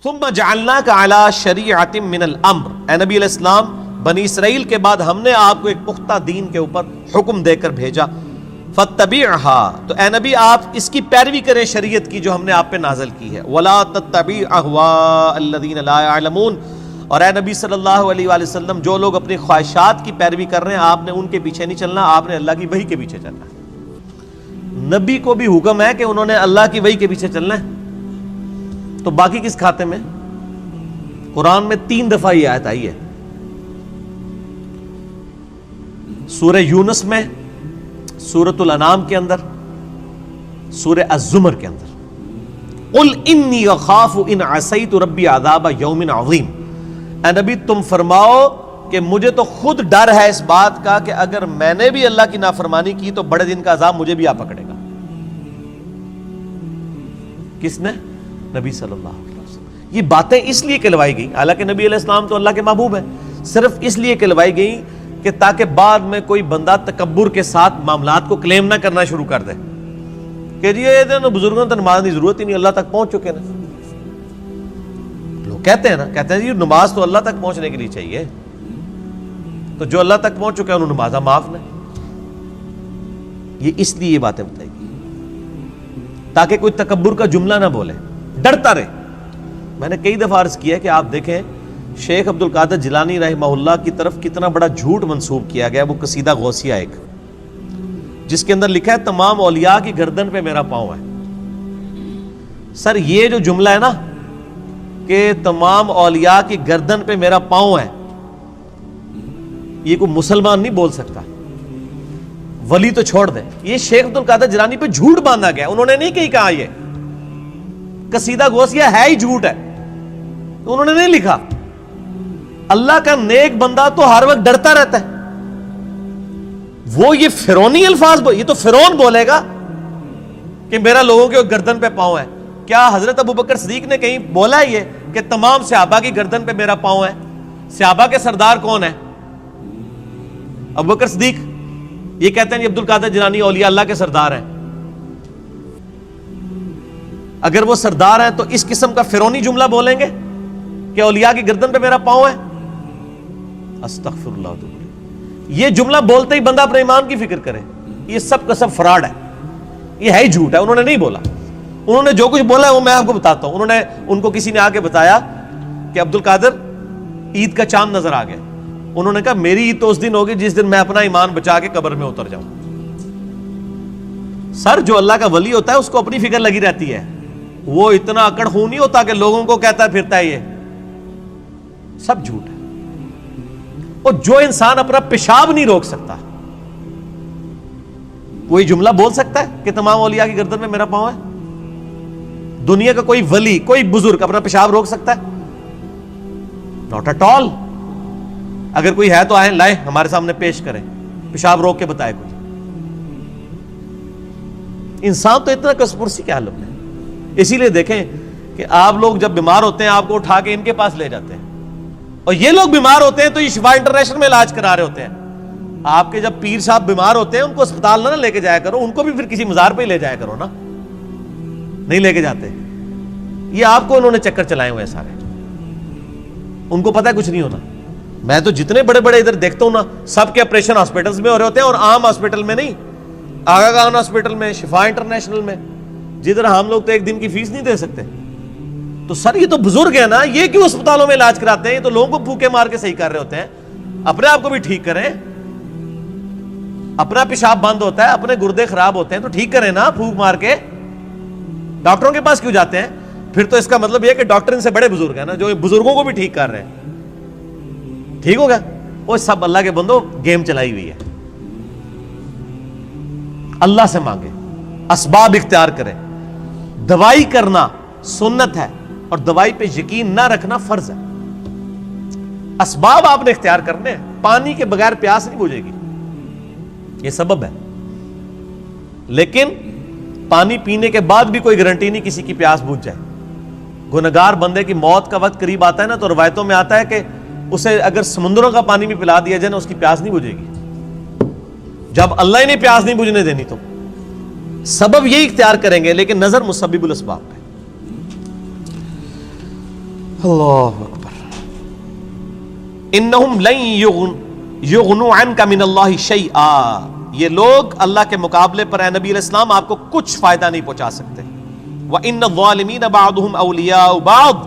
ثم جعلناک علی شریعۃ من الامر، اے نبی علیہ السلام بنی اسرائیل کے بعد ہم نے آپ کو ایک پختہ دین کے اوپر حکم دے کر بھیجا، فاتبعها، تو اے نبی آپ اس کی پیروی کریں شریعت کی جو ہم نے آپ پہ نازل کی ہے، ولا تتبع اهواء الذین لا يعلمون، اور اے نبی صلی اللہ علیہ وآلہ وسلم جو لوگ اپنی خواہشات کی پیروی کر رہے ہیں آپ نے ان کے پیچھے نہیں چلنا، آپ نے اللہ کی وحی کے پیچھے چلنا ہے۔ نبی کو بھی حکم ہے کہ انہوں نے اللہ کی وحی کے پیچھے چلنا ہے، تو باقی کس کھاتے میں؟ قرآن میں 3 دفعہ یہ آیت آئی ہے، سورہ یونس میں، سورۃ الانعام کے اندر، سورہ الزمر کے اندر۔ قل انی اخاف ان عصیت ربی عذاب یوم عظیم، اے نبی تم فرماؤ کہ مجھے تو خود ڈر ہے اس بات کا کہ اگر میں نے بھی اللہ کی نافرمانی کی تو بڑے دن کا عذاب مجھے بھی آ پکڑے گا۔ کس نے؟ نبی صلی اللہ علیہ وسلم۔ یہ باتیں اس لیے کہلوائی گئی، حالانکہ نبی علیہ السلام تو اللہ کے محبوب ہیں، صرف اس لیے کہلوائی گئی کہ تاکہ بعد میں کوئی بندہ تکبر کے ساتھ معاملات کو کلیم نہ کرنا شروع کر دے کہ جی یہ بزرگوں تو نماز کی ضرورت ہی نہیں، اللہ تک پہنچ چکے نا۔ لوگ کہتے ہیں جی نماز تو اللہ تک پہنچنے کے لیے چاہیے، تو جو اللہ تک پہنچ چکے ہیں انہوں نمازہ معاف نہیں۔ یہ اس لیے یہ باتیں بتائی گئی تاکہ کوئی تکبر کا جملہ نہ بولے، ڈرتا رہے۔ میں نے کئی دفعہ عرض کیا کہ آپ دیکھیں شیخ عبد القادر جیلانی رحمہ اللہ کی طرف کتنا بڑا جھوٹ منسوب کیا گیا، وہ قصیدہ غوثیہ ایک، جس کے اندر لکھا ہے تمام اولیاء کی گردن پہ میرا پاؤں ہے۔ سر یہ جو جملہ ہے نا کہ تمام اولیاء کی گردن پہ میرا پاؤں ہے، یہ کوئی مسلمان نہیں بول سکتا، ولی تو چھوڑ دیں، یہ شیخ عبد القادر جیلانی پہ جھوٹ باندھا گیا، انہوں نے نہیں کہیں کہا، یہ قصیدہ غوثیہ ہے ہی جھوٹ ہے، انہوں نے نہیں لکھا۔ اللہ کا نیک بندہ تو ہر وقت ڈرتا رہتا ہے، وہ یہ فرعونی الفاظ یہ تو فرعون بولے گا کہ میرا لوگوں کے گردن پہ پاؤں ہے۔ کیا حضرت ابوبکر صدیق نے کہیں بولا ہے یہ کہ تمام صحابہ کی گردن پہ میرا پاؤں ہے؟ صحابہ کے سردار کون ہے؟ ابوبکر صدیق۔ یہ کہتے ہیں عبد القادر جیلانی اولیاء اللہ کے سردار ہیں۔ اگر وہ سردار ہیں تو اس قسم کا فرعونی جملہ بولیں گے کہ اولیاء کی گردن پہ میرا پاؤں ہے؟ استغفر اللہ۔ یہ جملہ بولتے ہی بندہ اپنے ایمان کی فکر کرے، یہ سب کا سب فراڈ ہے، یہ ہے ہی جھوٹ ہے، انہوں نے نہیں بولا۔ انہوں نے جو کچھ بولا ہے وہ میں آپ کو بتاتا ہوں۔ ان کو کسی نے آ کے بتایا کہ عبد القادر عید کا چاند نظر آ گیا، انہوں نے کہا میری عید تو اس دن ہوگی جس دن میں اپنا ایمان بچا کے قبر میں اتر جاؤں۔ سر جو اللہ کا ولی ہوتا ہے اس کو اپنی فکر لگی رہتی ہے، وہ اتنا اکڑ خون نہیں ہوتا کہ لوگوں کو کہتا ہے پھرتا ہے، یہ سب جھوٹ ہے۔ اور جو انسان اپنا پیشاب نہیں روک سکتا کوئی جملہ بول سکتا ہے کہ تمام اولیاء کی گردن میں میرا پاؤں ہے؟ دنیا کا کوئی ولی، کوئی بزرگ اپنا پیشاب روک سکتا ہے؟ Not at all. اگر کوئی ہے تو آئیں، لائیں، ہمارے سامنے پیش کریں، پیشاب روک کے بتائے کوئی۔ انسان تو اتنا کسپرسی کیا حالت ہے۔ اسی لیے دیکھیں کہ آپ لوگ جب بیمار ہوتے ہیں آپ کو اٹھا کے ان کے پاس لے جاتے ہیں، اور یہ لوگ بیمار ہوتے ہیں تو یہ شفا انٹرنیشنل میں علاج کرا رہے ہوتے ہیں۔ آپ کے جب پیر صاحب بیمار ہوتے ہیں ان کو اسپتال نہ لے کے جایا کرو، ان کو بھی پھر کسی مزار پہ ہی لے جایا کرو نا، نہیں لے کے جاتے۔ یہ آپ کو انہوں نے چکر چلائے ہوئے سارے، ان کو پتہ ہے کچھ نہیں ہونا۔ میں تو جتنے بڑے بڑے ادھر دیکھتا ہوں نا، سب کے آپریشن ہاسپٹلس میں ہو رہے ہوتے ہیں، اور عام ہاسپٹل میں نہیں، آغا خان ہاسپٹل میں، شفا انٹرنیشنل میں، جدھر ہم لوگ تو ایک دن کی فیس نہیں دے سکتے۔ تو سر یہ تو بزرگ ہیں نا، یہ کیوں اسپتالوں میں علاج کراتے ہیں؟ یہ تو لوگوں کو پھوکے مار کے صحیح کر رہے ہوتے ہیں۔ اپنے آپ کو بھی ٹھیک کریں، اپنا پیشاب بند ہوتا ہے، اپنے گردے خراب ہوتے ہیں تو ٹھیک کریں نا، پھوک مار کے۔ ڈاکٹروں کے پاس کیوں جاتے ہیں؟ پھر تو اس کا مطلب یہ کہ ڈاکٹر ان سے بڑے بزرگ ہیں نا، جو بزرگوں کو بھی ٹھیک کر رہے ہیں۔ ٹھیک ہوگا؟ وہ سب اللہ کے بندو گیم چلائی ہوئی ہے۔ اللہ سے مانگے، اسباب اختیار کریں۔ دوائی کرنا سنت ہے اور دوائی پہ یقین نہ رکھنا فرض ہے۔ اسباب آپ نے اختیار کرنے ہیں۔ پانی کے بغیر پیاس نہیں بجھے گی، یہ سبب ہے، لیکن پانی پینے کے بعد بھی کوئی گارنٹی نہیں کسی کی پیاس بجھ جائے۔ گنہگار بندے کی موت کا وقت قریب آتا ہے نا، تو روایتوں میں آتا ہے کہ اسے اگر سمندروں کا پانی بھی پلا دیا جائے نا، اس کی پیاس نہیں بجھے گی، جب اللہ ہی نے پیاس نہیں بجھنے دینی۔ تو سبب یہی اختیار کریں گے، لیکن نظر مسبب الاسباب پہ۔ اللہ اکبر. انہم لن یغنوا عنک من اللہ شیئا، یہ لوگ اللہ کے مقابلے پر اے نبی علیہ السلام آپ کو کچھ فائدہ نہیں پہنچا سکتے. وَإِنَّ الظَّالِمِينَ بَعْضُهُمْ أَوْلِيَاءُ بَعْضٍ،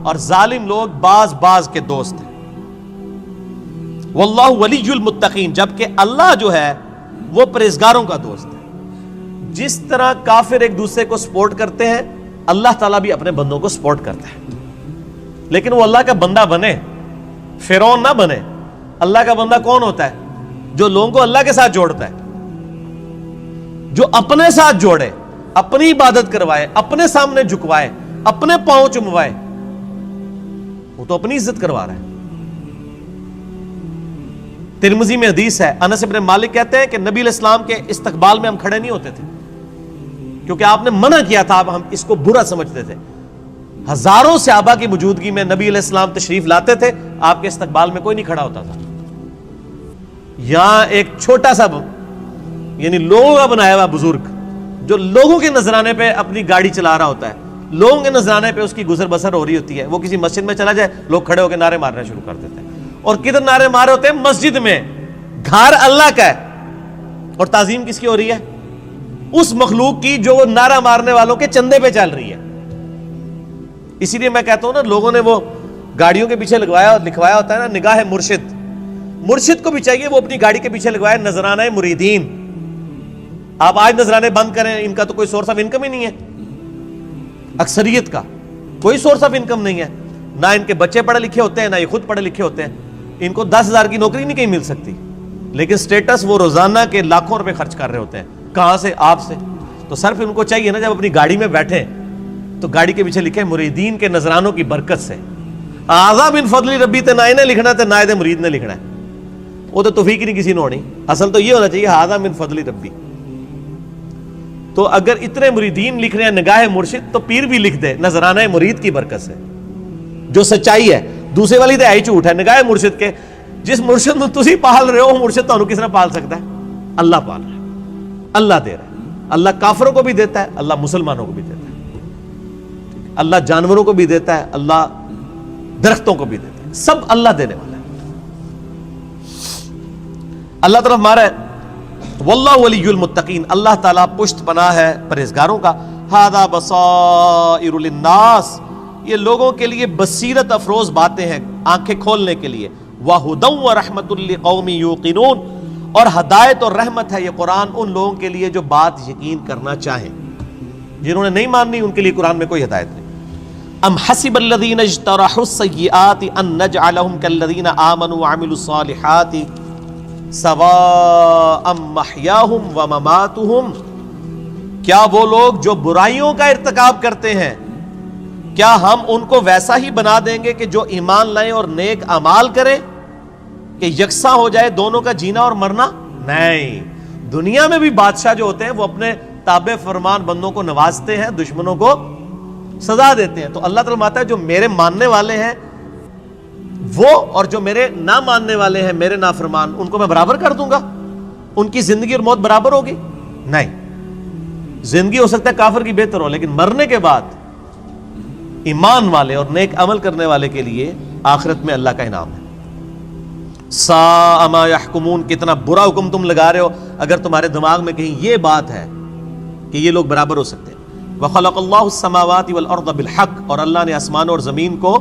اور ظالم لوگ بعض کے دوست ہیں. وَاللَّهُ وَلِيُّ الْمُتَّقِينَ، جبکہ اللہ جو ہے وہ پرہیزگاروں کا دوست ہے. جس طرح کافر ایک دوسرے کو سپورٹ کرتے ہیں، اللہ تعالیٰ بھی اپنے بندوں کو سپورٹ کرتا ہے. لیکن وہ اللہ کا بندہ بنے، فرعون نہ بنے. اللہ کا بندہ کون ہوتا ہے؟ جو لوگوں کو اللہ کے ساتھ جوڑتا ہے، جو اپنے ساتھ جوڑے، اپنی عبادت کروائے، اپنے سامنے جھکوائے، اپنے پاؤں چموائے. وہ تو اپنی عزت کروا رہا ہے. ترمذی میں حدیث ہے، انس بن مالک کہتے ہیں کہ نبی علیہ السلام کے استقبال میں ہم کھڑے نہیں ہوتے تھے، کیونکہ آپ نے منع کیا تھا. اب ہم اس کو برا سمجھتے تھے. ہزاروں صحابہ کی موجودگی میں نبی علیہ السلام تشریف لاتے تھے، آپ کے استقبال میں کوئی نہیں کھڑا ہوتا تھا. یہاں ایک چھوٹا سا یعنی لوگوں کا بنایا ہوا بزرگ جو لوگوں کے نذرانے پہ اپنی گاڑی چلا رہا ہوتا ہے، لوگوں کے نذرانے پہ اس کی گزر بسر ہو رہی ہوتی ہے، وہ کسی مسجد میں چلا جائے، لوگ کھڑے ہو کے نعرے مارنا شروع کر دیتے ہیں. اور کدھر نعرے مارے ہوتے ہیں؟ مسجد میں. گھر اللہ کا ہے، اور تعظیم کس کی ہو رہی ہے؟ اس مخلوق کی جو وہ نعرہ مارنے والوں کے چندے پہ چل رہی ہے. اسی لیے میں کہتا ہوں نا، لوگوں نے وہ گاڑیوں کے پیچھے لکھوایا ہوتا ہے نا، نگاہ مرشد. مرشد کو بھی چاہیے وہ اپنی گاڑی کے پیچھے لگوائے نذرانہ مریدین. آپ آج نذرانے بند کریں، ان کا تو کوئی سورس آف انکم ہی نہیں ہے. اکثریت کا کوئی سورس آف انکم نہیں ہے. نہ ان کے بچے پڑھے لکھے ہوتے ہیں، نہ یہ خود پڑھے لکھے ہوتے ہیں. ان کو 10,000 کی نوکری نہیں کہیں مل سکتی، لیکن سٹیٹس وہ روزانہ کے لاکھوں روپے خرچ کر رہے ہوتے ہیں. کہاں سے؟ آپ سے. تو صرف ان کو چاہیے نا، جب اپنی گاڑی میں بیٹھیں تو گاڑی کے پیچھے لکھیں مریدین کے نذرانوں کی برکت سے. آذا من فضل ربی تے نہ انہیں لکھنا تے نہ دے مرید نے لکھنا ہے. وہ تو توفیق نہیں کسی نے ہونی. اصل تو یہ ہونا چاہیے آذا من فضل ربی. تو اگر اتنے مریدین لکھ رہے ہیں نگاہ مرشد، تو پیر بھی لکھ دے نذرانہ مرید کی برکت سے، جو سچائی ہے. دوسرے والی تو ہے ہی جھوٹ ہے. نگاہ مرشد کے جس مرشد میں تسی پال رہے ہو، مرشد تو کس نے پال سکتا ہے؟ اللہ پال رہا ہے، اللہ دے رہا ہے. اللہ کافروں کو بھی دیتا ہے، اللہ مسلمانوں کو بھی دیتا ہے. اللہ جانوروں کو بھی دیتا ہے، اللہ درختوں کو بھی دیتا ہے. سب اللہ دینے والا ہے. اللہ طرف مارا ہے واللہ ولی المتقین، اللہ تعالیٰ پشت پناہ ہے پرہیزگاروں کا. ھذا بصائر للناس، یہ لوگوں کے لیے بصیرت افروز باتیں ہیں، آنکھیں کھولنے کے لیے. وَھدًى وَرَحْمَةٌ لِقَوْمٍ يُوقِنُونَ، اور ہدایت اور رحمت ہے یہ قرآن ان لوگوں کے لیے جو بات یقین کرنا چاہیں. جنہوں نے نہیں ماننی ان کے لیے قرآن میں کوئی ہدایت نہیں. ام حسب الذین اجترحوا السیئات ان نجعلهم كالذین آمنوا وعملوا الصالحات سواء محیاہم ومماتہم، کیا وہ لوگ جو برائیوں کا ارتکاب کرتے ہیں، کیا ہم ان کو ویسا ہی بنا دیں گے کہ جو ایمان لائیں اور نیک اعمال کریں، کہ یکساں ہو جائے دونوں کا جینا اور مرنا؟ نہیں. دنیا میں بھی بادشاہ جو ہوتے ہیں وہ اپنے تابع فرمان بندوں کو نوازتے ہیں، دشمنوں کو سزا دیتے ہیں. تو اللہ تعالیٰ ماتا ہے جو میرے ماننے والے ہیں وہ اور جو میرے نہ ماننے والے ہیں میرے نافرمان، ان کو میں برابر کر دوں گا؟ ان کی زندگی اور موت برابر ہوگی؟ نہیں. زندگی ہو سکتا ہے کافر کی بہتر ہو، لیکن مرنے کے بعد ایمان والے اور نیک عمل کرنے والے کے لیے آخرت میں اللہ کا انعام ہے. ساء ما یحکمون، کتنا برا حکم تم لگا رہے ہو اگر تمہارے دماغ میں کہیں یہ بات ہے کہ یہ لوگ برابر ہو سکتے ہیں. وَخَلَقَ اللَّهُ السَّمَاوَاتِ وَالْأَرْضَ بِالْحَقِّ، اور اللہ نے آسمان اور زمین کو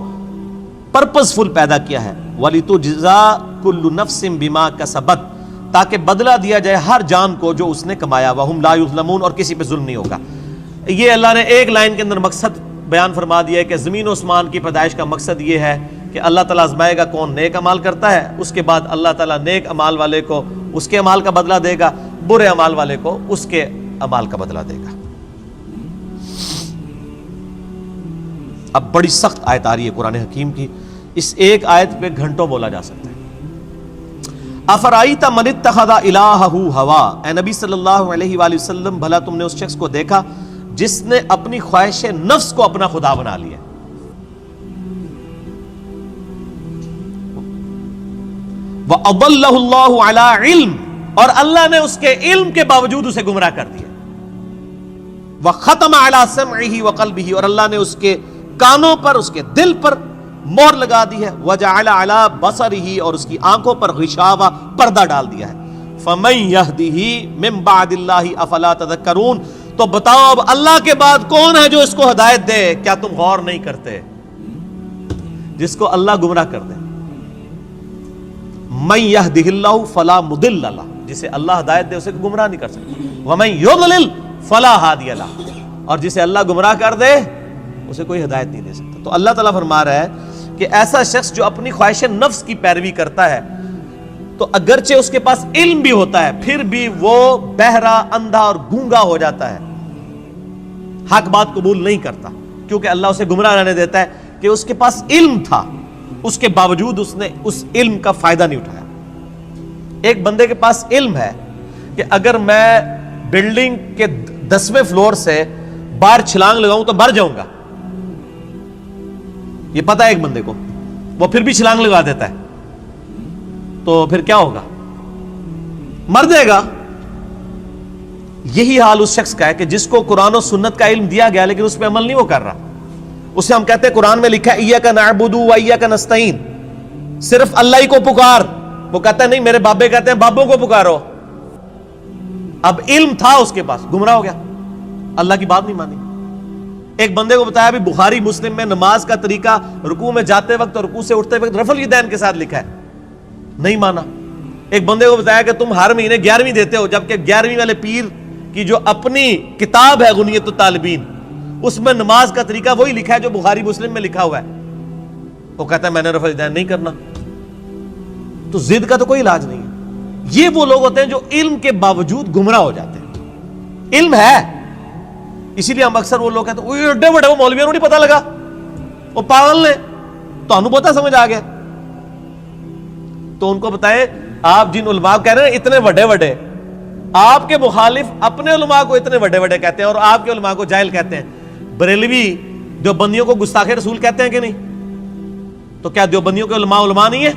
پرپز فل پیدا کیا ہے. وَلِتُجْزَىٰ كُلُّ نَفْسٍ بِمَا كَسَبَتْ، تاکہ بدلہ دیا جائے ہر جان کو جو اس نے کمایا. وَهُمْ لَا يُظْلَمُونَ، اور کسی پہ ظلم نہیں ہوگا. یہ اللہ نے ایک لائن کے اندر مقصد بیان فرما دیا ہے کہ زمین و آسمان کی پیدائش کا مقصد یہ ہے کہ اللہ تعالیٰ آزمائے گا کون نیک عمال کرتا ہے، اس کے بعد اللہ تعالیٰ نیک عمال والے کو اس کے عمال کا بدلہ دے گا، برے عمال والے کو اس کے عمال کا بدلہ دے گا. اب بڑی سخت آیت آ رہی ہے قرآن حکیم کی، اس ایک آیت پہ گھنٹوں بولا جا سکتا ہے. افرائیت من اتخذ الہہ ہوا، اے نبی صلی اللہ علیہ وآلہ وسلم بھلا تم نے اس شخص کو دیکھا جس نے اپنی خواہش نفس کو اپنا خدا بنا لیا. وَأَضَلَّهُ اللَّهُ عَلَىٰ عِلْمٍ، اور اللہ نے اس کے علم کے باوجود اسے گمراہ کر دیا. وَخَتَمَ عَلَىٰ سَمْعِهِ وَقَلْبِهِ، اور اللہ نے اس کے کانوں پر، اس کے دل پر مہر لگا دی ہے، وجعل علی بصرہ، اور اس کی آنکھوں پر غشاوہ، پردہ ڈال دیا ہے۔ فمن یہدہ من بعد اللہ افلا تذکرون، تو بتاؤ اب اللہ کے بعد کون ہے جو اس کو ہدایت دے؟ کیا تم غور نہیں کرتے؟ جس کو اللہ گمراہ کر دے، من یہدہ اللہ فلا مضل لہ، جسے اللہ ہدایت دے اسے گمراہ نہیں کر سکتا، ومن یضلل فلا ہادی لہ، اور جسے اللہ گمراہ کر دے اسے کوئی ہدایت نہیں دے سکتا۔ تو اللہ تعالیٰ فرما رہا ہے کہ ایسا شخص جو اپنی خواہش نفس کی پیروی کرتا ہے، تو اگرچہ اس کے پاس علم بھی ہوتا ہے پھر بھی وہ بہرا، اندھا اور گونگا ہو جاتا ہے، حق بات قبول نہیں کرتا، کیونکہ اللہ اسے گمراہ رہنے دیتا ہے کہ اس کے پاس علم تھا، اس کے باوجود اس نے اس علم کا فائدہ نہیں اٹھایا۔ ایک بندے کے پاس علم ہے کہ اگر میں بلڈنگ کے 10ویں فلور سے باہر چھلانگ لگاؤں تو مر جاؤں گا، یہ پتا ہے ایک بندے کو، وہ پھر بھی چھلانگ لگا دیتا ہے، تو پھر کیا ہوگا؟ مر جائے گا۔ یہی حال اس شخص کا ہے کہ جس کو قرآن و سنت کا علم دیا گیا لیکن اس پہ عمل نہیں وہ کر رہا۔ اسے ہم کہتے ہیں قرآن میں لکھا ہے ایاک نعبد و ایاک نستعین، صرف اللہ ہی کو پکار، وہ کہتا ہے نہیں، میرے بابے کہتے ہیں بابوں کو پکارو۔ اب علم تھا اس کے پاس، گمراہ ہو گیا، اللہ کی بات نہیں مانی۔ ایک بندے کو بتایا بھی بخاری مسلم میں نماز کا طریقہ رکوع میں جاتے وقت اور رکوع سے اٹھتے وقت رفع الیدین کے ساتھ لکھا ہے، نہیں مانا۔ ایک بندے کو بتایا کہ تم ہر مہینے 11ویں دیتے ہو، جبکہ 11ویں والے پیر کی جو اپنی کتاب ہے غنیت الطالبین، اس میں نماز کا طریقہ وہی لکھا ہے جو بخاری مسلم میں لکھا ہوا ہے، وہ کہتا ہے میں نے رفع الیدین نہیں کرنا۔ تو ضد کا تو کوئی علاج نہیں ہے۔ یہ وہ لوگ ہوتے ہیں جو علم کے باوجود گمراہ ہو جاتے ہیں۔ علم ہے، اسی لیے ہم اکثر وہ لوگ کہتے ہیں ایڈے بڑے وہ مولویوں کو نہیں پتا لگا، وہ پاگل نے، تو ہم پتا سمجھ آ گیا۔ تو ان کو بتائیں، آپ جن علماء کہہ رہے ہیں اتنے بڑے بڑے، آپ کے مخالف اپنے علماء کو اتنے بڑے بڑے کہتے ہیں اور آپ کے علماء کو جاہل کہتے ہیں۔ بریلوی دیوبندیوں کو گستاخ رسول کہتے ہیں کہ نہیں؟ تو کیا دیوبندیوں کے علماء علماء نہیں ہیں؟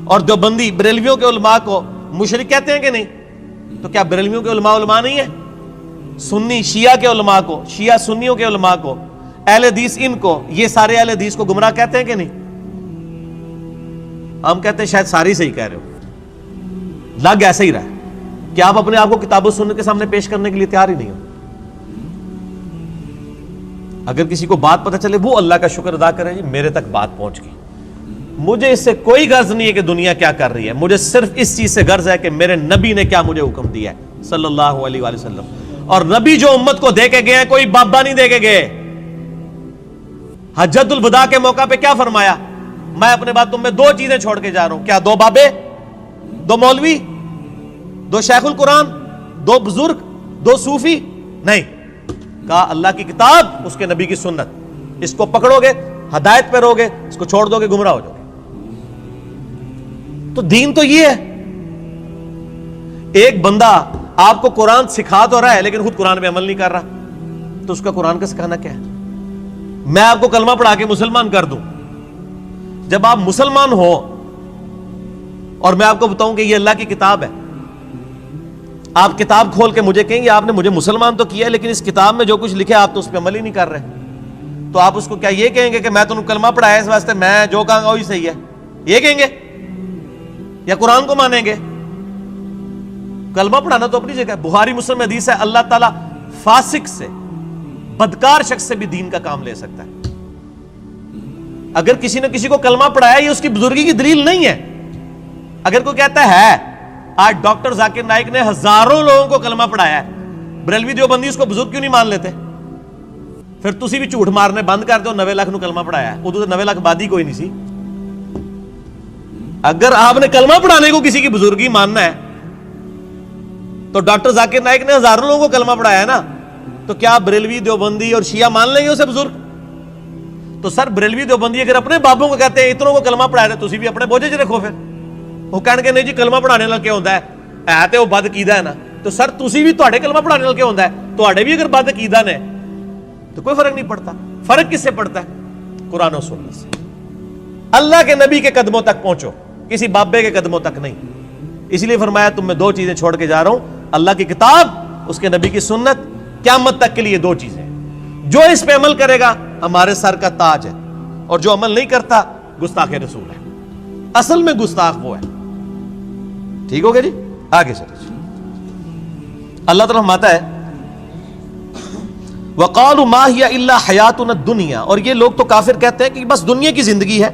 اور دیوبندی بریلویوں کے علماء کو مشرک کہتے ہیں کہ نہیں؟ تو کیا بریلویوں کے علماء علماء نہیں ہیں؟ سنی شیعہ کے علماء کو، شیعہ سنیوں کے علماء کو، اہل حدیث ان کو، یہ سارے اہل حدیث کو گمراہ کہتے ہیں کہ نہیں؟ ہم کہتے ہیں شاید ساری صحیح کہہ رہے ہو، لگ ایسا ہی رہا ہے کہ آپ اپنے آپ کو کتاب و سنت کے سامنے پیش کرنے کے لیے تیار ہی نہیں ہو۔ اگر کسی کو بات پتہ چلے وہ اللہ کا شکر ادا کرے، جی میرے تک بات پہنچ گئی، مجھے اس سے کوئی غرض نہیں ہے کہ دنیا کیا کر رہی ہے، مجھے صرف اس چیز سے غرض ہے کہ میرے نبی نے کیا مجھے حکم دیا ہے صلی اللہ علیہ وآلہ وسلم۔ اور نبی جو امت کو دے کے گئے ہیں کوئی بابا نہیں دے کے گئے۔ حجۃ الوداع کے موقع پہ کیا فرمایا؟ میں اپنے بعد تم میں 2 چیزیں چھوڑ کے جا رہا ہوں، کیا 2 بابے، 2 مولوی، 2 شیخ القرآن، 2 بزرگ، 2 صوفی؟ نہیں، کہا اللہ کی کتاب، اس کے نبی کی سنت، اس کو پکڑو گے ہدایت پہ رہو گے، اس کو چھوڑ دو گے گمراہ ہو جاؤ گے۔ تو دین تو یہ ہے۔ ایک بندہ آپ کو قرآن سکھا تو رہا ہے لیکن خود قرآن پہ عمل نہیں کر رہا، تو اس کا قرآن کا سکھانا کیا ہے؟ میں آپ کو کلمہ پڑھا کے مسلمان کر دوں، جب آپ مسلمان ہو اور میں آپ کو بتاؤں کہ یہ اللہ کی کتاب ہے، آپ کتاب کھول کے مجھے کہیں گے آپ نے مجھے مسلمان تو کیا ہے لیکن اس کتاب میں جو کچھ لکھا آپ تو اس پہ عمل ہی نہیں کر رہے، تو آپ اس کو کیا یہ کہیں گے کہ میں تمہیں کلمہ پڑھایا اس واسطے میں جو کہوں گا وہی صحیح ہے، یہ کہیں گے یا قرآن کو مانیں گے؟ کلمہ پڑھانا تو اپنی جگہ ہے، بخاری مسلم حدیث ہے اللہ تعالیٰ فاسق سے، بدکار شخص سے بھی دین کا کام لے سکتا ہے۔ اگر کسی نے کسی کو کلمہ پڑھایا یہ اس کی بزرگی کی دلیل نہیں ہے۔ اگر کوئی کہتا ہے آج ڈاکٹر ذاکر نائک نے ہزاروں لوگوں کو کلمہ پڑھایا ہے، بریلوی دیوبندی اس کو بزرگ کیوں نہیں مان لیتے؟ پھر تسی بھی جھوٹ مارنے بند کر دو، 90 لاکھ نو کلمہ پڑھایا ہے، ادو تو 90 لاکھ بادی کوئی نہیں سی۔ اگر آپ نے کلمہ پڑھانے کو کسی کی بزرگی ماننا ہے تو ڈاکٹر ذاکر نائک نے ہزاروں لوگوں کو کلمہ پڑھایا ہے نا، تو کیا بریلوی دیوبندی اور شیعہ مان لیں گے اسے بزرگ؟ تو سر بریلوی دیوبندی اگر اپنے بابوں کو کہتے ہیں اتنوں کو کلمہ پڑھایا تھے، تسی بھی اپنے بوجھے چ رکھو، پھر وہ کہنے کے نہیں جی کلمہ پڑھانے نال کیا ہوندا ہے تے وہ بد عقیدہ ہے نا، تو سر تسی بھی تواڈے کلمہ پڑھانے نال کیا ہوندا ہے، تواڈے بھی اگر بد عقیدہ نے تو کوئی فرق نہیں پڑتا۔ فرق کس سے پڑتا ہے؟ قرآن و سنت سے۔ اللہ کے نبی کے قدموں تک پہنچو، کسی بابے کے قدموں تک نہیں۔ اس لیے فرمایا تم میں 2 چیزیں چھوڑ کے جا رہا ہوں، اللہ کی کتاب، اس کے نبی کی سنت، قیامت تک کے لیے 2 چیزیں، جو اس پہ عمل کرے گا ہمارے سر کا تاج ہے، اور جو عمل نہیں کرتا گستاخ رسول ہے۔ اصل میں گستاخ وہ ہے۔ ٹھیک ہو گیا جی، آگے چلیں۔ اللہ تعالیٰ فرماتا ہے وَقَالُوا مَا هِيَ إِلَّا حَيَاتُنَا الدُّنْيَا، اور یہ لوگ تو کافر کہتے ہیں کہ بس دنیا کی زندگی ہے،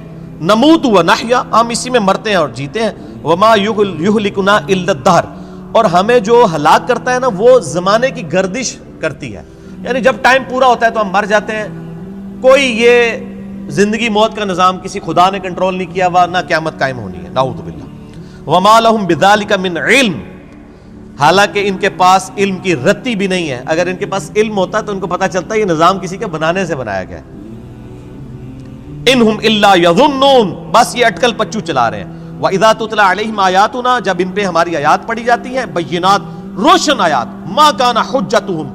نموت وَنَحْيَا، ہم اسی میں مرتے ہیں اور جیتے ہیں، وَمَا يُهْلِكُنَا إِلَّا الدَّهْرُ، اور ہمیں جو ہلاک کرتا ہے نا وہ زمانے کی گردش کرتی ہے، یعنی جب ٹائم پورا ہوتا ہے تو ہم مر جاتے ہیں۔ کوئی یہ زندگی موت کا نظام کسی خدا نے کنٹرول نہیں کیا ہوا، نہ قیامت قائم ہونی ہے، نعوذ باللہ۔ وَمَا لَهُم بِذَلِكَ مِنْ عِلْمٍ، حالانکہ ان کے پاس علم کی رتی بھی نہیں ہے۔ اگر ان کے پاس علم ہوتا تو ان کو پتا چلتا یہ نظام کسی کے بنانے سے بنایا گیا ہے۔ اِنْهُمْ إِلَّا يَظُنُّونَ، بس یہ اٹکل پچو چلا رہے ہیں۔ وَإِذَا تُتْلَىٰ عَلَيْهِمْ آيَاتُنَا، جب ان پہ ہماری آیات پڑھی جاتی ہیں، بینات، روشن آیات، مَا كَانَ حُجَّتُهُمْ،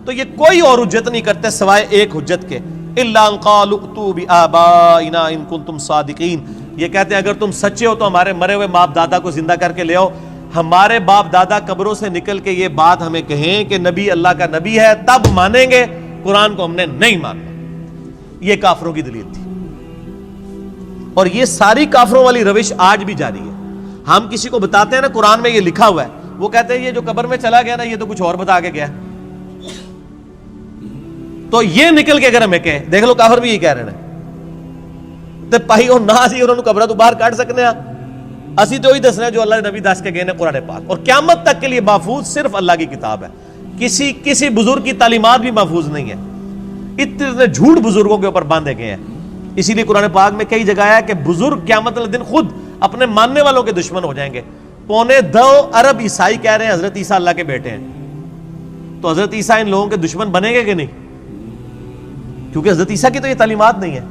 تو یہ کوئی اور حجت نہیں کرتے سوائے ایک حجت کے، إِلَّا أَن قَالُوا ائْتُوا بِآبَائِنَا إِن كُنتُمْ صَادِقِينَ، یہ کہتے ہیں اگر تم سچے ہو تو ہمارے مرے ہوئے باپ دادا کو زندہ کر کے لے آؤ۔ ہمارے باپ دادا قبروں سے نکل کے یہ بات ہمیں کہیں کہ نبی اللہ کا نبی ہے، تب مانیں گے، قرآن کو ہم نے نہیں ماننا۔ یہ کافروں کی دلیل تھی، اور یہ ساری کافروں والی روش آج بھی جاری ہے۔ ہم کسی کو بتاتے ہیں نا قرآن میں یہ لکھا ہوا ہے، وہ کہتے ہیں یہ جو قبر میں چلا گیا نا یہ تو کچھ اور بتا کے گیا۔ تو یہ نکل کے اگر ہمیں کہے، دیکھ لو کافر بھی یہ کہہ رہے ہیں تے پائی اور نہ سی انہوں نے قبرہ تو باہر کاٹ سکنے ہیں، اسی تو ہی دسنا ہے جو اللہ نے نبی دس کے گئے نے قرآن پاک، اور قیامت تک کے لیے محفوظ صرف اللہ کی کتاب ہے، کسی بزرگ کی تعلیمات بھی محفوظ نہیں ہے۔ اتنے جھوٹ بزرگوں کے اوپر باندھے گئے ہیں، اسی لیے قرآن پاک میں کئی جگہ ہے کہ بزرگ قیامت والے دن خود اپنے ماننے والوں کے دشمن ہو جائیں گے۔ 2.25 ارب عیسائی کہہ رہے ہیں حضرت عیسیٰ اللہ کے بیٹے ہیں، تو حضرت عیسیٰ ان لوگوں کے دشمن بنیں گے کہ نہیں؟ کیونکہ حضرت عیسیٰ کی تو یہ تعلیمات نہیں ہے۔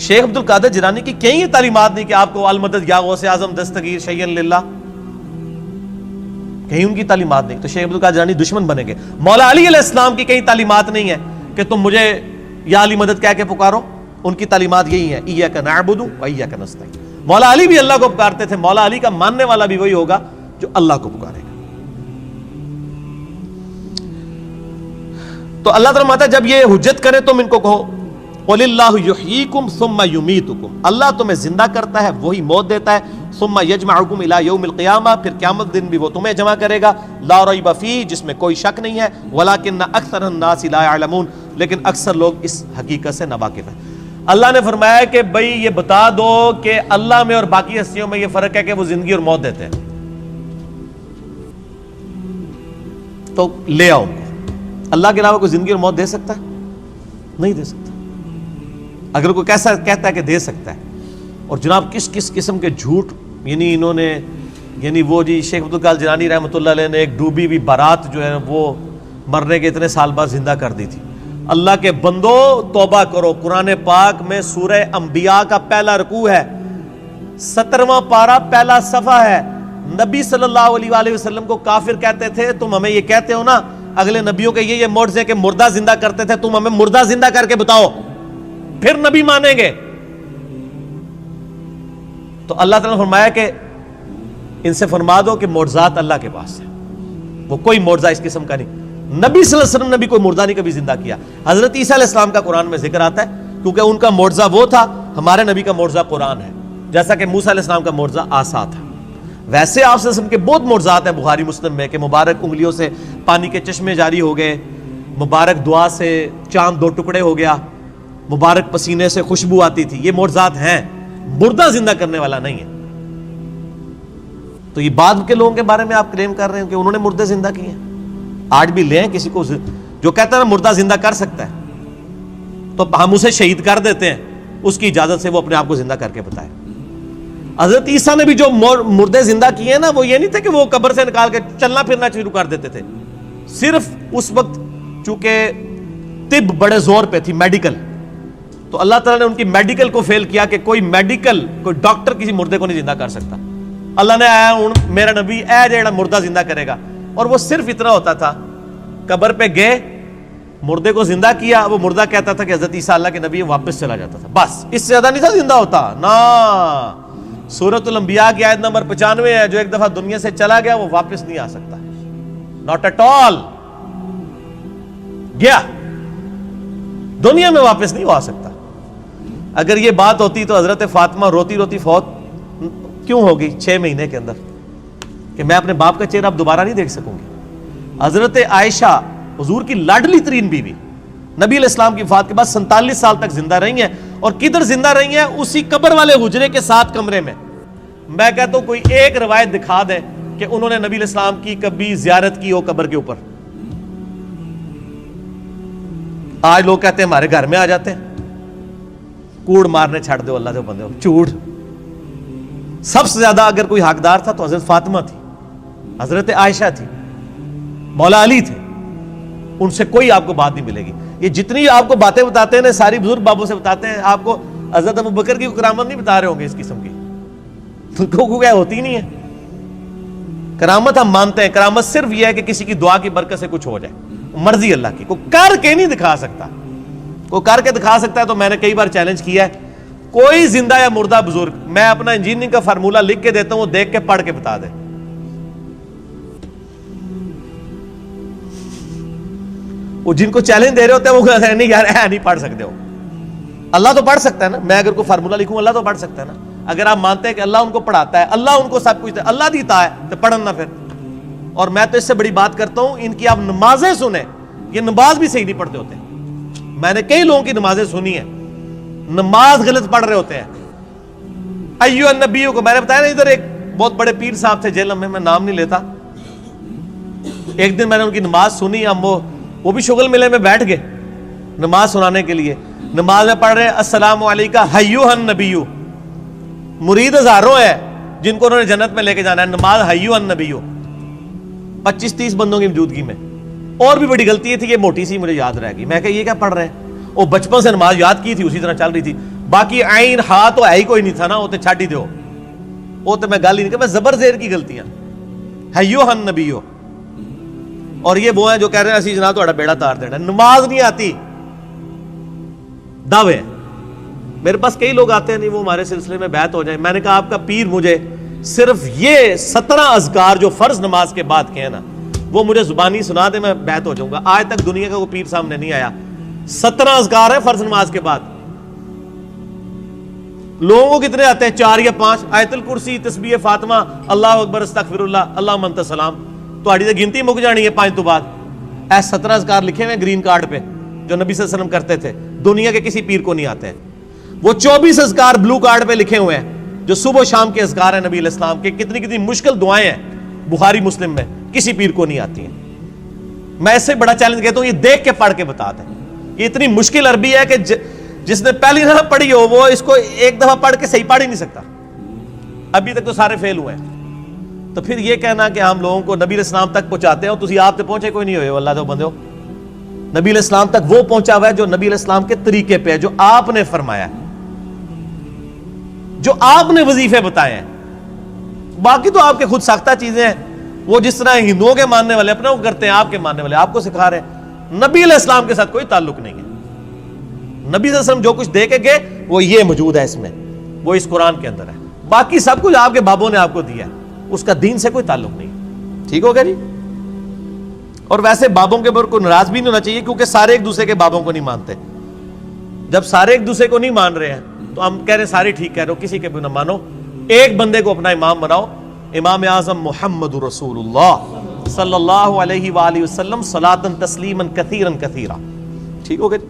شیخ عبد القادر جیلانی کی کہیں یہ تعلیمات نہیں کہ آپ کو المدد یا غوث اعظم دستگیر شیئن للہ، کہیں ان کی تعلیمات نہیں، تو شیخ عبد القادر جیلانی دشمن بنیں گے۔ مولا علی علیہ السلام کی کہیں تعلیمات نہیں ہے کہ تم مجھے یا علی مدد کہہ کے پکارو، ان کی تعلیمات یہی ہیں ایاک نعبد و ایاک نستعین۔ مولا علی بھی اللہ کو پکارتے تھے، مولا علی کا ماننے والا بھی وہی ہوگا جو اللہ کو پکارے گا۔ تو اللہ تعالیٰ ماتا جب یہ حجت کرے تم ان کو کہو قُلِ اللَّهُ يُحْيِيكُمْ ثُمَّ يُمِيتُكُمْ، اللہ تمہیں زندہ کرتا ہے وہی موت دیتا ہے، ثُمَّ يَجْمَعُكُمْ إِلَى يَوْمِ الْقِيَامَةِ، پھر قیامت دن بھی وہ تمہیں جمع کرے گا، لا ریب فیہ، جس میں کوئی شک نہیں ہے، وَلَٰكِنَّ أَكْثَرَ النَّاسِ لَا يَعْلَمُونَ، لیکن اکثر لوگ اس حقیقت سے ناواقف ہیں۔ اللہ نے فرمایا کہ بھئی یہ بتا دو کہ اللہ میں اور باقی ہستیوں میں یہ فرق ہے کہ وہ زندگی اور موت دیتے ہیں، تو لے آؤ ان کو۔ اللہ کے علاوہ کوئی زندگی اور موت دے سکتا ہے؟ نہیں دے سکتا۔ اگر کوئی کیسا کہتا ہے کہ دے سکتا ہے، اور جناب کس کس قسم کے جھوٹ، یعنی انہوں نے، یعنی وہ جی شیخ عبد القادر جیلانی رحمۃ اللہ علیہ نے ایک ڈوبی ہوئی بارات جو ہے وہ مرنے کے اتنے سال بعد زندہ کر دی تھی۔ اللہ کے بندو توبہ کرو، قرآن پاک میں سورہ انبیاء کا پہلا رکوع ہے، 17واں پارہ پہلا صفحہ ہے۔ نبی صلی اللہ علیہ وآلہ وسلم کو کافر کہتے تھے، تم ہمیں یہ کہتے ہو نا اگلے نبیوں کے یہ معجزے کہ مردہ زندہ کرتے تھے، تم ہمیں مردہ زندہ کر کے بتاؤ پھر نبی مانیں گے۔ تو اللہ تعالیٰ نے فرمایا کہ ان سے فرما دو کہ معجزات اللہ کے پاس ہے، وہ کوئی معجزہ اس قسم کا نہیں۔ نبی صلی اللہ علیہ وسلم نے بھی کوئی مردہ نہیں کبھی زندہ کیا۔ حضرت عیسیٰ علیہ السلام کا قرآن میں ذکر آتا ہے کیونکہ ان کا معجزہ وہ تھا، ہمارے نبی کا معجزہ قرآن ہے، جیسا کہ موسیٰ علیہ السلام کا معجزہ عصا تھا۔ ویسے آپ صلی اللہ علیہ وسلم کے بہت معجزات ہیں بخاری مسلم میں کہ مبارک انگلیوں سے پانی کے چشمے جاری ہو گئے، مبارک دعا سے چاند 2 ٹکڑے ہو گیا، مبارک پسینے سے خوشبو آتی تھی، یہ معجزات ہیں، مردہ زندہ کرنے والا نہیں ہے۔ تو یہ بعد کے لوگوں کے بارے میں آپ کلیم کر رہے ہیں کہ انہوں نے مردے زندہ کیے ہیں؟ آج بھی لیں کسی کو جو کہتا ہے نا مردہ زندہ کر سکتا ہے تو ہم اسے شہید کر دیتے ہیں، اس کی اجازت سے وہ اپنے آپ کو زندہ کر کے بتائے۔ حضرت عیسیٰ نے بھی جو مردے زندہ کیے ہیں نا، وہ یہ نہیں تھے کہ وہ قبر سے نکال کے چلنا پھرنا شروع کر دیتے تھے، صرف اس وقت چونکہ طب بڑے زور پہ تھی، میڈیکل، تو اللہ تعالیٰ نے ان کی میڈیکل کو فیل کیا کہ کوئی ڈاکٹر کسی مردے کو نہیں زندہ کر سکتا۔ اللہ نے آیا ہوں میرا نبی اے جیڑا مردہ زندہ کرے گا، اور وہ صرف اتنا ہوتا تھا، قبر پہ گئے مردے کو زندہ کیا، وہ مردہ کہتا تھا کہ حضرت عیسیٰ اللہ کے نبی، واپس چلا جاتا تھا، بس اس سے زیادہ نہیں تھا زندہ ہوتا نا۔ سورۃ الانبیاء کی آیت نمبر 95 ہے، جو ایک دفعہ دنیا سے چلا گیا وہ واپس نہیں آ سکتا، ناٹ ایٹ آل، گیا۔ دنیا میں واپس نہیں وہ آ سکتا. اگر یہ بات ہوتی تو حضرت فاطمہ روتی روتی فوت کیوں ہوگی 6 مہینے کے اندر کہ میں اپنے باپ کا چہرہ اب دوبارہ نہیں دیکھ سکوں گی. حضرت عائشہ حضور کی لاڈلی ترین بیوی نبی علیہ السلام کی وفات کے بعد 47 سال تک زندہ رہی ہیں, اور کدھر زندہ رہی ہیں؟ اسی قبر والے حجرے کے ساتھ کمرے میں. میں کہتا ہوں کوئی ایک روایت دکھا دے کہ انہوں نے نبی علیہ السلام کی کبھی زیارت کی ہو قبر کے اوپر. آج لوگ کہتے ہیں ہمارے گھر میں آ جاتے ہیں, کوڑ مارنے چھڑ دو اللہ دے بندے ہو, چوڑ. سب سے زیادہ اگر کوئی حقدار تھا تو حضرت فاطمہ تھی, حضرت عائشہ تھی, مولا علی تھے. ان سے کوئی آپ کو بات نہیں ملے گی. یہ جتنی آپ کو باتیں بتاتے ہیں ساری بزرگ بابوں سے بتاتے ہیں, آپ کو حضرت ابو بکر کی کرامت نہیں بتا رہے ہوں گے اس قسم کی, تو کیا ہوتی نہیں ہے. کرامت ہم مانتے ہیں, کرامت صرف یہ ہے کہ کسی کی دعا کی برکت سے کچھ ہو جائے, مرضی اللہ کی. کوئی کر کے نہیں دکھا سکتا, کوئی کر کے دکھا سکتا ہے تو میں نے کئی بار چیلنج کیا ہے, کوئی زندہ یا مردہ بزرگ, میں اپنا انجینئرنگ کا فارمولہ لکھ کے دیتا ہوں, وہ دیکھ کے پڑھ کے بتا دے. وہ جن کو چیلنج دے رہے ہوتے ہیں وہ کہتے ہیں نہیں یار نہیں پڑھ سکتے ہو. اللہ تو پڑھ سکتا ہے نا, میں اگر کوئی فارمولہ لکھوں اللہ تو پڑھ سکتا ہے نا. اگر آپ مانتے ہیں کہ اللہ ان کو پڑھاتا ہے, اللہ ان کو سب کچھ اللہ دیتا ہے, تو پڑھن نہ پھر. اور میں تو اس سے بڑی بات کرتا ہوں, ان کی آپ نمازیں سنیں, یہ نماز بھی صحیح نہیں پڑھتے ہوتے. میں نے کئی لوگوں کی نمازیں سنی ہیں, نماز غلط پڑھ رہے ہوتے ہیں. ایو النبیوں کو میں نے بتایا نا, ادھر ایک بہت بڑے پیر صاحب تھے جیل میں نام نہیں لیتا. ایک دن میں نے ان کی نماز سنی, ہم وہ بھی شغل ملے میں بیٹھ گئے نماز سنانے کے لیے. نماز میں پڑھ رہے السلام علیکہ حیوہ النبیو, مرید ہزاروں ہیں جن کو انہوں نے جنت میں لے کے جانا ہے. نماز حیوہ النبیو 25-30 بندوں کی موجودگی میں. اور بھی بڑی غلطی تھی, یہ موٹی سی مجھے یاد رہ گئی. میں کہ یہ کیا پڑھ رہے ہیں, وہ بچپن سے نماز یاد کی تھی اسی طرح چل رہی تھی, باقی عین ہا تو ہے ہی کوئی نہیں تھا نا, وہ تو چھاٹ ہی دو, وہ تو میں گل ہی نہیں کہ میں زبر زیر کی غلطیاں. حیوہ النبیو. اور یہ وہ ہیں جو کہہ رہے ہیں اسی جناب تہاڈا بیڑا تار دینا. نماز نہیں آتی, دعوے. میرے پاس کئی لوگ آتے ہیں نہیں وہ ہمارے سلسلے میں بیعت ہو جائیں. میں نے کہا آپ کا پیر مجھے صرف یہ 17 اذکار جو فرض نماز کے بعد کے ہیں نا وہ مجھے زبانی سنا دے, میں بیعت ہو جاؤں گا. آج تک دنیا کا کوئی پیر سامنے نہیں آیا. 17 اذکار ہیں فرض نماز کے بعد. لوگوں کو کتنے آتے ہیں, 4 یا 5. آیت الکرسی, تسبیح فاطمہ, اللہ اکبر, استغفر اللہ, اللہ منت سلام. تو گنتی مک جانی ہے 5 تو بعد. اے 17 اذکار لکھے ہوئے گرین کارڈ پہ جو نبی صلی اللہ علیہ وسلم کرتے تھے, دنیا کے کسی پیر کو نہیں آتے ہیں. وہ 24 اذکار بلو کارڈ پہ لکھے ہوئے ہیں جو صبح و شام کے اذکار ہیں نبی علیہ السلام کے. کتنی کتنی مشکل دعائیں ہیں بخاری مسلم میں, کسی پیر کو نہیں آتی ہیں. میں اس سے بڑا چیلنج کہتا ہوں, یہ دیکھ کے پڑھ کے بتا دیں. یہ اتنی مشکل عربی ہے کہ جس نے پہلی دفعہ پڑھی ہو وہ اس کو ایک دفعہ پڑھ کے صحیح پڑھ ہی نہیں سکتا. ابھی تک تو سارے فیل ہوئے ہیں. تو پھر یہ کہنا کہ ہم لوگوں کو نبی علیہ السلام تک پہنچاتے ہیں, تسی آپ تک پہنچے کوئی نہیں ہوئے اللہ دے بندے ہو. نبی علیہ السلام تک وہ پہنچا ہوا ہے جو نبی علیہ السلام کے طریقے پہ ہے, جو آپ نے فرمایا, جو آپ نے وظیفے بتائے ہیں. باقی تو آپ کے خود ساختہ چیزیں ہیں, وہ جس طرح ہندوؤں کے ماننے والے اپنا وہ کرتے ہیں, آپ کے ماننے والے آپ کو سکھا رہے ہیں. نبی علیہ السلام کے ساتھ کوئی تعلق نہیں ہے. نبی صلی اللہ علیہ وسلم جو کچھ دے کے گئے وہ یہ موجود ہے اس میں, وہ اس قرآن کے اندر ہے. باقی سب کچھ آپ کے بابوں نے آپ کو دیا ہے, اس کا دین سے کوئی تعلق نہیں. ٹھیک ہو گیا جی. اور ویسے بابوں کے اوپر کوئی ناراض بھی نہیں ہونا چاہیے, کیونکہ سارے ایک دوسرے کے بابوں کو نہیں مانتے. جب سارے ایک دوسرے کو نہیں مان رہے ہیں تو ہم کہہ رہے ہیں سارے ٹھیک کہہ رہے ہو, کسی کے بھی نہ مانو, ایک بندے کو اپنا امام بناؤ. امام اعظم محمد رسول اللہ صلی اللہ علیہ وآلہ وسلم صلاۃ تسلیما کثیرا کثیرا. ٹھیک ہو گیا جی.